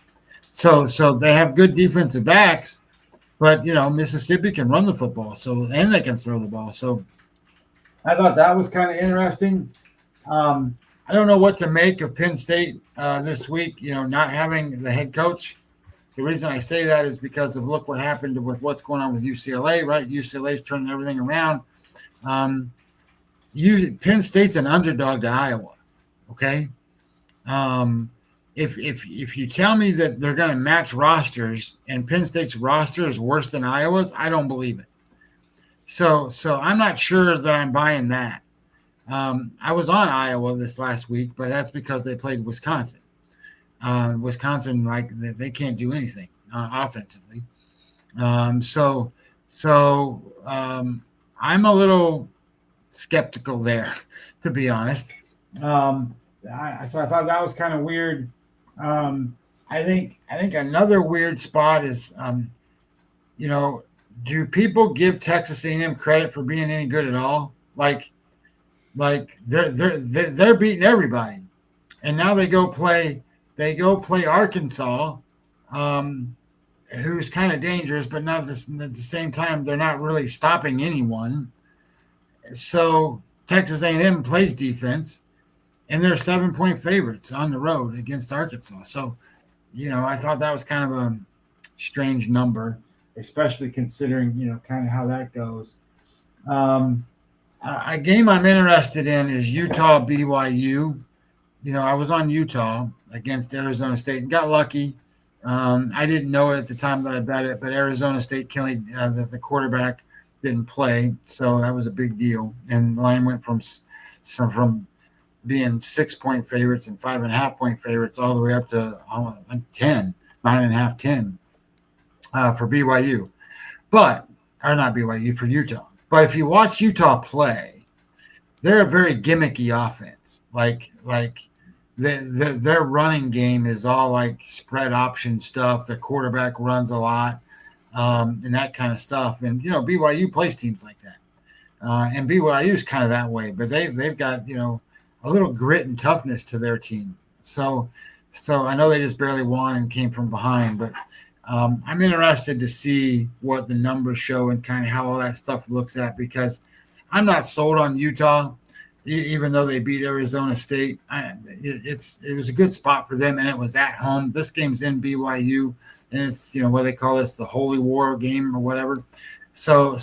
So they have good defensive backs, but, Mississippi can run the football, and they can throw the ball. So I thought that was kind of interesting. I don't know what to make of Penn State this week, not having the head coach. The reason I say that is because of look what happened with what's going on with UCLA, right? UCLA's turning everything around. Penn State's an underdog to Iowa, okay? If you tell me that they're going to match rosters and Penn State's roster is worse than Iowa's, I don't believe it. So I'm not sure that I'm buying that. I was on Iowa this last week, but that's because they played Wisconsin. Wisconsin, they can't do anything offensively. So I'm a little skeptical there, to be honest. So I thought that was kind of weird. I think another weird spot is, do people give Texas A&M credit for being any good at all? Like they're beating everybody, and now they go play Arkansas, who's kind of dangerous, but not at the same time they're not really stopping anyone. So Texas A&M plays defense, and they're 7-point favorites on the road against Arkansas. So, I thought that was kind of a strange number, especially considering kind of how that goes. A game I'm interested in is Utah BYU. I was on Utah against Arizona State and got lucky. I didn't know it at the time that I bet it, but Arizona State killing the quarterback didn't play, so that was a big deal. And the line went from being 6-point favorites and 5.5-point favorites all the way up to 10, 9.5, 10 for BYU, for Utah. But if you watch Utah play, they're a very gimmicky offense. Their running game is all like spread option stuff. The quarterback runs a lot, and that kind of stuff. And BYU plays teams like that, and BYU is kind of that way. But they've got a little grit and toughness to their team. So I know they just barely won and came from behind, but I'm interested to see what the numbers show and kind of how all that stuff looks at, because I'm not sold on Utah, even though they beat Arizona State. It was a good spot for them, and it was at home. This game's in BYU, and it's what they call this, the Holy War game or whatever. So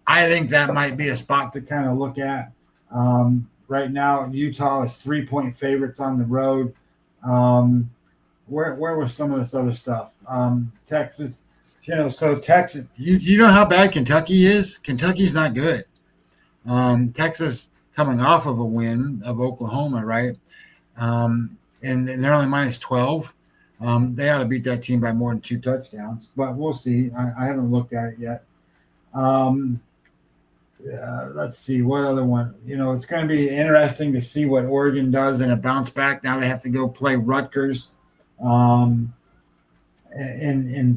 I think that might be a spot to kind of look at. Right now, Utah is 3-point favorites on the road. Where was some of this other stuff? Texas, so Texas, you know how bad Kentucky is? Kentucky's not good. Texas coming off of a win of Oklahoma, right? And they're only minus 12. They ought to beat that team by more than 2 touchdowns, but we'll see. I haven't looked at it yet. Let's see what other one. It's going to be interesting to see what Oregon does in a bounce back. Now they have to go play Rutgers. In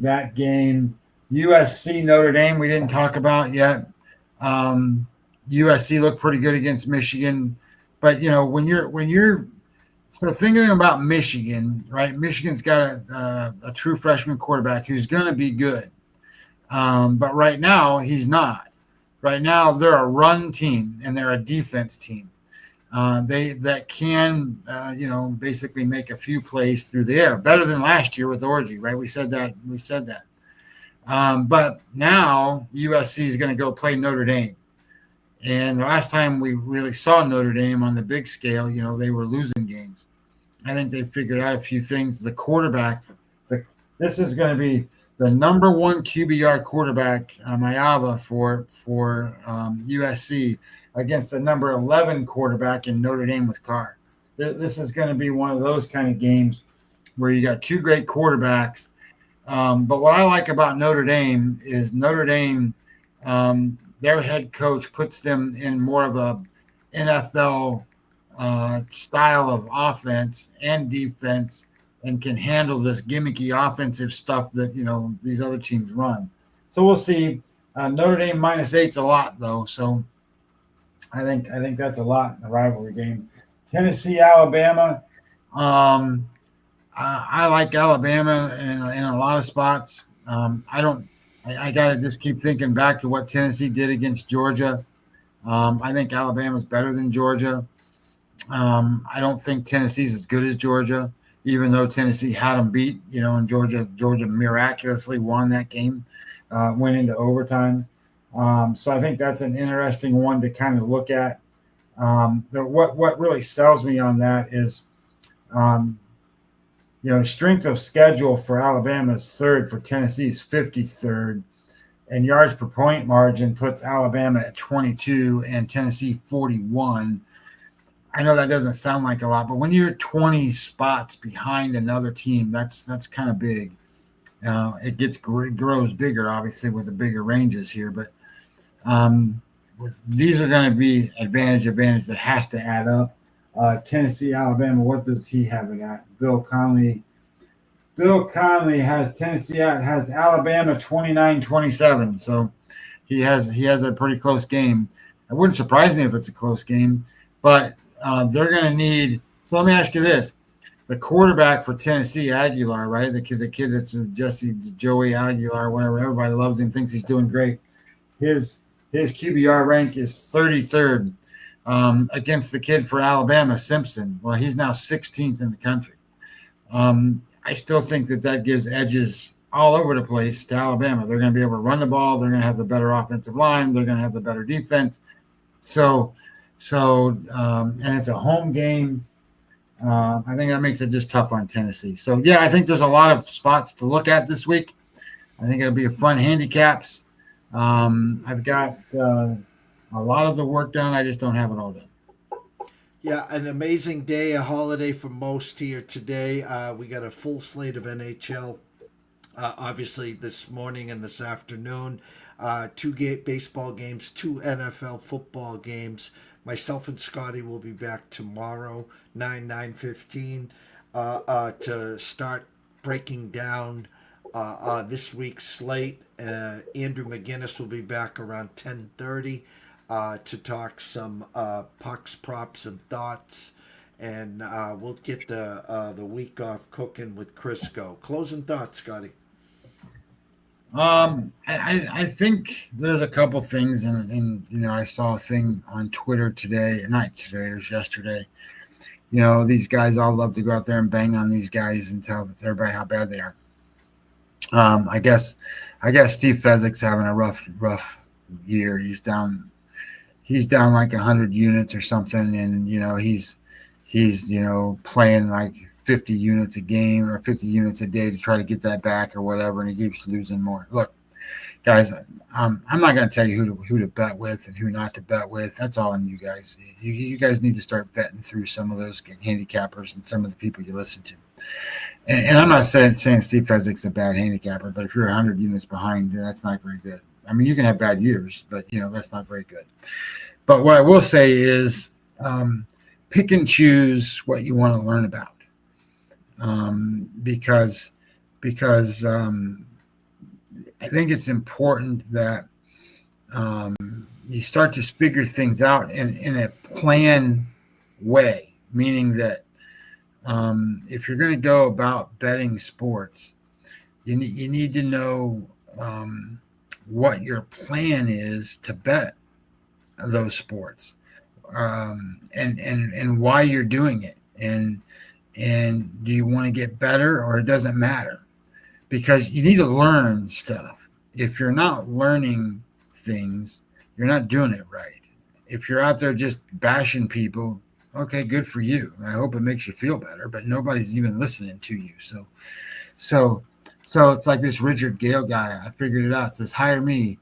that game, USC Notre Dame we didn't talk about yet. USC looked pretty good against Michigan, but when you're thinking about Michigan, right? Michigan's got a true freshman quarterback who's going to be good, but right now he's not. Right now they're a run team and they're a defense team. That can basically make a few plays through the air, better than last year with Orgy, right? We said that. But now USC is going to go play Notre Dame. And the last time we really saw Notre Dame on the big scale, they were losing games. I think they figured out a few things. The quarterback, this is going to be the number one QBR quarterback, Mayava, for USC against the number 11 quarterback in Notre Dame with Carr. This is going to be one of those kind of games where you got two great quarterbacks. But what I like about Notre Dame is Notre Dame, their head coach puts them in more of a NFL style of offense and defense, and can handle this gimmicky offensive stuff that these other teams run. So we'll see. Notre Dame -8's a lot though, so I think that's a lot in a rivalry game. Tennessee, Alabama. I like Alabama in a lot of spots. I gotta just keep thinking back to what Tennessee did against Georgia. I think Alabama's better than Georgia. I don't think Tennessee's as good as Georgia, even though Tennessee had them beat, and Georgia miraculously won that game, went into overtime. So I think that's an interesting one to kind of look at. What really sells me on that is, strength of schedule for Alabama is third, for Tennessee's 53rd, and yards per point margin puts Alabama at 22 and Tennessee 41. I know that doesn't sound like a lot, but when you're 20 spots behind another team, that's kind of big. It grows bigger, obviously, with the bigger ranges here. But these are going to be advantage that has to add up. Tennessee, Alabama, what does he have it at? Bill Conley has has Alabama 29-27. So he has a pretty close game. It wouldn't surprise me if it's a close game, but they're going to need. So let me ask you this: the quarterback for Tennessee, Aguilar, right? The kid that's Joey Aguilar, whatever. Everybody loves him, thinks he's doing great. His QBR rank is 33rd against the kid for Alabama, Simpson. Well, he's now 16th in the country. I still think that gives edges all over the place to Alabama. They're going to be able to run the ball. They're going to have the better offensive line. They're going to have the better defense. So, and it's a home game. I think that makes it just tough on Tennessee. So, yeah, I think there's a lot of spots to look at this week. I think it'll be a fun handicaps. I've got a lot of the work done. I just don't have it all done. Yeah, an amazing day, a holiday for most here today. We got a full slate of NHL, obviously, this morning and this afternoon. 2 baseball games, 2 NFL football games. Myself and Scotty will be back tomorrow, 9:15, to start breaking down this week's slate. Andrew McGinnis will be back around 10:30 to talk some pucks, props, and thoughts. And we'll get the week off cooking with Crisco. Closing thoughts, Scotty. I think there's a couple things, and I saw a thing on Twitter today, not today, it was yesterday. These guys all love to go out there and bang on these guys and tell everybody how bad they are. I guess Steve Fezzik's having a rough year. He's down like 100 units or something, and he's playing like 50 units a game or 50 units a day to try to get that back or whatever, and he keeps losing more. Look, guys, I'm not going to tell you who to bet with and who not to bet with. That's all on you guys. You guys need to start betting through some of those handicappers and some of the people you listen to. And I'm not saying Steve Fezzik's a bad handicapper, but if you're 100 units behind, that's not very good. I mean, you can have bad years, but that's not very good. But what I will say is pick and choose what you want to learn about. Because I think it's important that you start to figure things out in a planned way, meaning that if you're going to go about betting sports, you need to know what your plan is to bet those sports, and why you're doing it, and do you want to get better, or it doesn't matter, because you need to learn stuff. if you're not learning things, you're not doing it right. If you're out there just bashing people, okay, good for you. I hope it makes you feel better, but nobody's even listening to you. So, so it's like this Richard Gale guy. I figured it out. It says, hire me.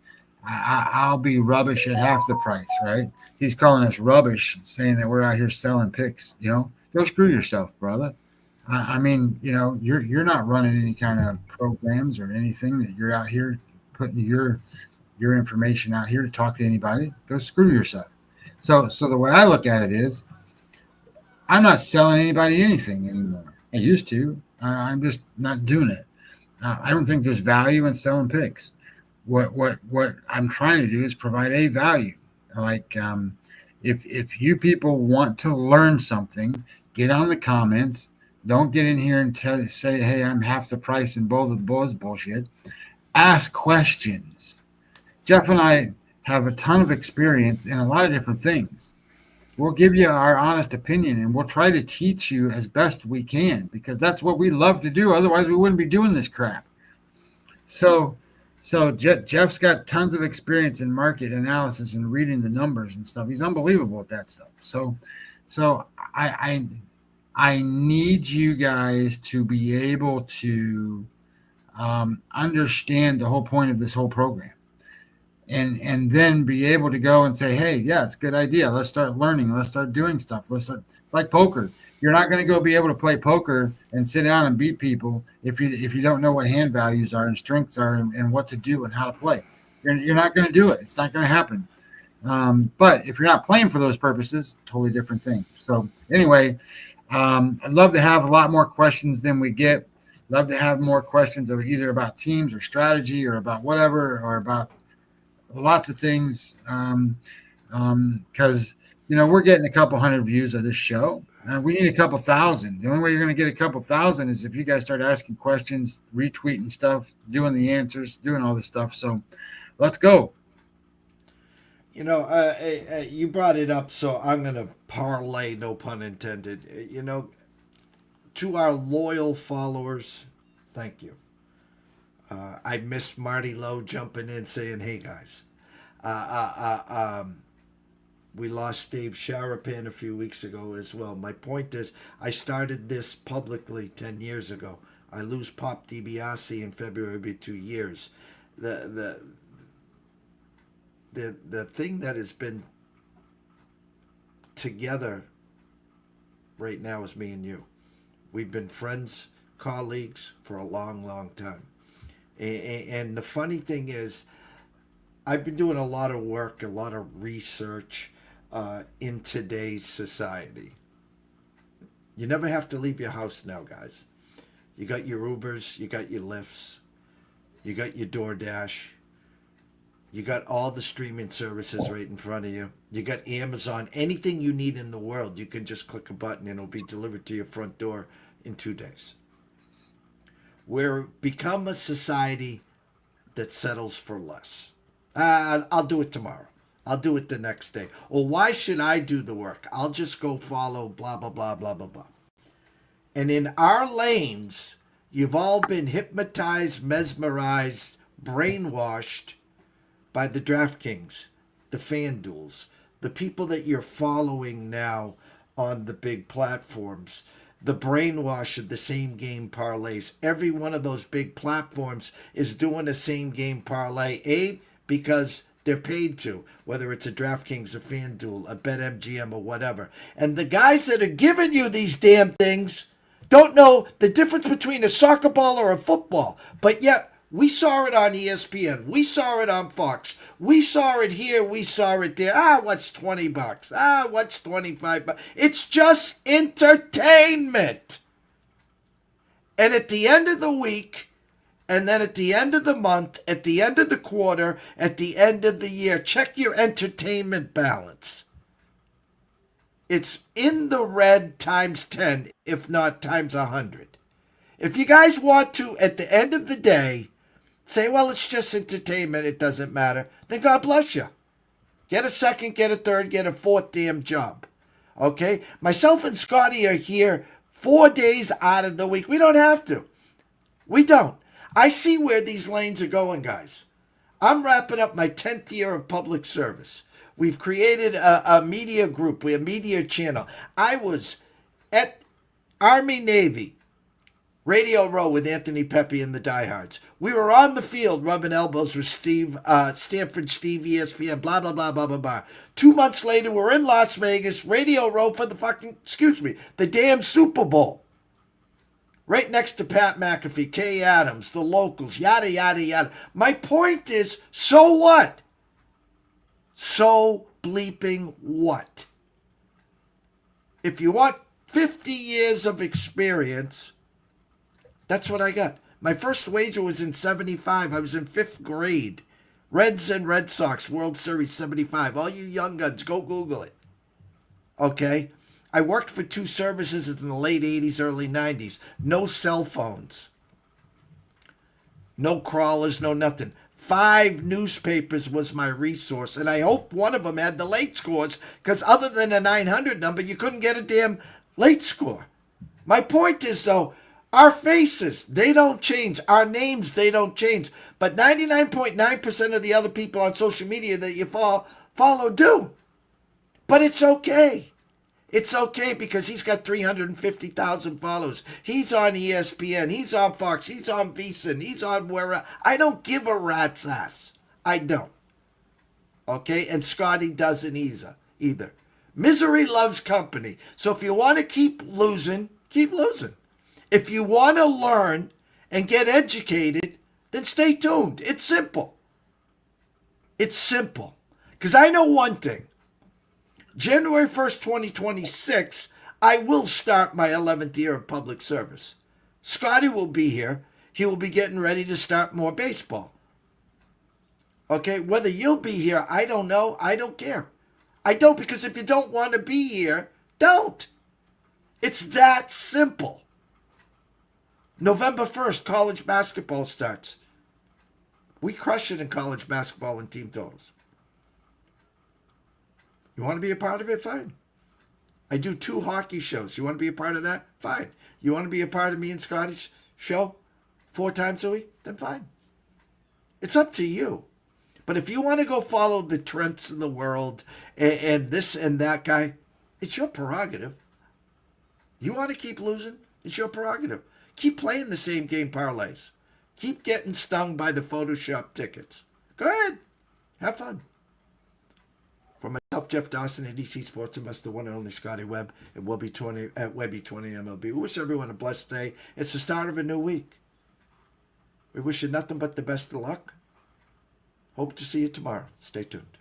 I'll be rubbish at half the price, right? He's calling us rubbish, saying that we're out here selling picks. Go screw yourself, brother. I mean, you're not running any kind of programs or anything that you're out here putting your information out here to talk to anybody. Go screw yourself. So the way I look at it is, I'm not selling anybody anything anymore. I used to. I'm just not doing it. I don't think there's value in selling picks. What I'm trying to do is provide a value. Like if you people want to learn something, get on the comments. Don't get in here and say, hey, I'm half the price and both of those bullshit. Ask questions. Jeff and I have a ton of experience in a lot of different things. We'll give you our honest opinion, and we'll try to teach you as best we can, because that's what we love to do. Otherwise, we wouldn't be doing this crap. So Jeff's got tons of experience in market analysis and reading the numbers and stuff. He's unbelievable at that stuff. So I need you guys to be able to understand the whole point of this whole program. And then be able to go and say, hey, yeah, it's a good idea. Let's start learning. Let's start doing stuff. It's like poker. You're not going to go be able to play poker and sit down and beat people if you don't know what hand values are and strengths are and what to do and how to play. You're not going to do it. It's not going to happen. But if you're not playing for those purposes, totally different thing. So anyway, I'd love to have a lot more questions than we get. Love to have more questions of either about teams or strategy or about whatever, or about lots of things, because we're getting a couple hundred views of this show. We need a couple thousand. The only way you're going to get a couple thousand is if you guys start asking questions, retweeting stuff, doing the answers, doing all this stuff. So let's go. You brought it up, so I'm going to parlay, no pun intended. To our loyal followers, thank you. I missed Marty Lowe jumping in saying, hey, guys. We lost Dave Sharapan a few weeks ago as well. My point is, I started this publicly 10 years ago. I lose Pop DiBiase in February, it'll be 2 years. The thing that has been together right now is me and you. We've been friends, colleagues for a long, long time. And the funny thing is, I've been doing a lot of work, a lot of research in today's society. You never have to leave your house now, guys. You got your Ubers, you got your Lyfts, you got your DoorDash, you got all the streaming services right in front of you. You got Amazon. Anything you need in the world, you can just click a button and it'll be delivered to your front door in 2 days. We're become a society that settles for less. I'll do it tomorrow. I'll do it the next day. Or why should I do the work? I'll just go follow blah, blah, blah, blah, blah, blah. And in our lanes, you've all been hypnotized, mesmerized, brainwashed by the DraftKings, the FanDuels, the people that you're following now on the big platforms, the brainwash of the same game parlays. Every one of those big platforms is doing a same game parlay, because they're paid to, whether it's a DraftKings, a FanDuel, a BetMGM, or whatever. And the guys that are giving you these damn things don't know the difference between a soccer ball or a football. But yet, we saw it on ESPN. We saw it on Fox. We saw it here. We saw it there. What's $20? What's $25? It's just entertainment. And at the end of the week, and then at the end of the month, at the end of the quarter, at the end of the year, check your entertainment balance. It's in the red times 10, if not times 100. If you guys want to, at the end of the day, say, well, it's just entertainment, it doesn't matter, then God bless you. Get a second, get a third, get a fourth damn job. Okay? Myself and Scotty are here 4 days out of the week. We don't have to. We don't. I see where these lanes are going, guys. I'm wrapping up my 10th year of public service. We've created a media group, a media channel. I was at Army Navy, Radio Row with Anthony Pepe and the Diehards. We were on the field rubbing elbows with Stanford Steve, ESPN, blah, blah, blah, blah, blah, blah. 2 months later, we're in Las Vegas, Radio Row for the damn Super Bowl. Right next to Pat McAfee, Kay Adams, the locals, yada, yada, yada. My point is, so what? So bleeping what? If you want 50 years of experience, that's what I got. My first wager was in 75. I was in 5th grade. Reds and Red Sox, World Series 75. All you young guns, go Google it. Okay? I worked for 2 services in the late 80s, early 90s. No cell phones. No crawlers, no nothing. 5 newspapers was my resource, and I hope one of them had the late scores, because other than a 900 number, you couldn't get a damn late score. My point is, though, our faces, they don't change. Our names, they don't change. But 99.9% of the other people on social media that you follow do. But it's okay. It's okay because he's got 350,000 followers. He's on ESPN. He's on Fox. He's on VSiN. He's on where. I don't give a rat's ass. I don't. Okay? And Scotty doesn't either. Misery loves company. So if you want to keep losing, keep losing. If you want to learn and get educated, then stay tuned. It's simple. It's simple. Because I know one thing. January 1st, 2026, I will start my 11th year of public service. Scotty will be here. He will be getting ready to start more baseball. Okay, whether you'll be here, I don't know. I don't care. I don't, because if you don't want to be here, don't. It's that simple. November 1st, college basketball starts. We crush it in college basketball and team totals. You want to be a part of it? Fine. I do 2 hockey shows. You want to be a part of that? Fine. You want to be a part of me and Scotty's show 4 times a week? Then fine. It's up to you. But if you want to go follow the trends in the world and this and that guy, it's your prerogative. You want to keep losing? It's your prerogative. Keep playing the same game parlays. Keep getting stung by the Photoshop tickets. Go ahead. Have fun. For myself, Jeff Dawson, at EC Sports Investor, one and only Scotty Webb, at Webby20 MLB. We wish everyone a blessed day. It's the start of a new week. We wish you nothing but the best of luck. Hope to see you tomorrow. Stay tuned.